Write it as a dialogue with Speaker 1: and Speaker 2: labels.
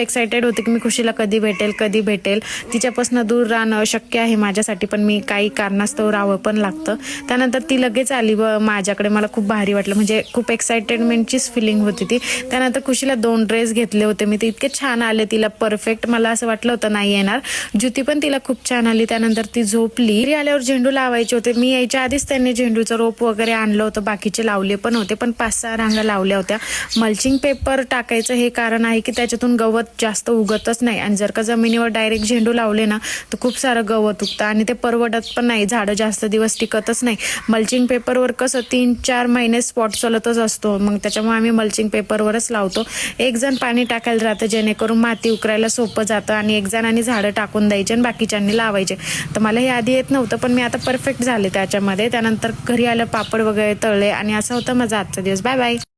Speaker 1: Excited होते की मी खुशीला कधी भेटेल. तिच्यापासून दूर राहणं अशक्य आहे माझ्यासाठी, पण मी काही कारणास्तव राहावं पण लागतं. त्यानंतर ती लगेच आली व माझ्याकडे. मला खूप भारी वाटलं, म्हणजे खूप एक्साइटेडमेंटचीच फिलिंग होती ती. त्यानंतर खुशीला 2 ड्रेस घेतले होते मी, ते इतके छान आले तिला, परफेक्ट. मला असं वाटलं होतं नाही येणार. ज्युती पण तिला खूप छान आली. त्यानंतर ती झोपली. घरी आल्यावर झेंडू लावायचे होते. मी यायच्या आधीच त्यांनी झेंडूचं रोप वगैरे आणलं होतं, बाकीचे लावले पण होते, पण 5-6 रांगा लावल्या होत्या. मल्चिंग पेपर टाकायचं हे कारण आहे की त्याच्यातून गवत जास्त उगतच नाही, आणि जर का जमिनीवर डायरेक्ट झेंडू लावले ना तर खूप सारं गवत उगतं आणि ते परवडत पण नाही. झाडं जास्त दिवस टिकतच नाही. मल्चिंग पेपरवर कसं 3-4 महिने स्पॉट चालतच असतो, मग त्याच्यामुळे आम्ही मल्चिंग पेपरवरच लावतो. एक जण पाणी टाकायला राहतं जेणेकरून माती उकरायला सोपं जातं, आणि एक जणांनी झाडं टाकून द्यायचे आणि बाकीच्यांनी लावायचे. तर मला हे आधी येत नव्हतं, पण मी आता परफेक्ट झाले त्याच्यामध्ये. त्यानंतर घरी आलं, पापड वगैरे तळले, आणि असा होता माझा आजचा दिवस. Bye bye.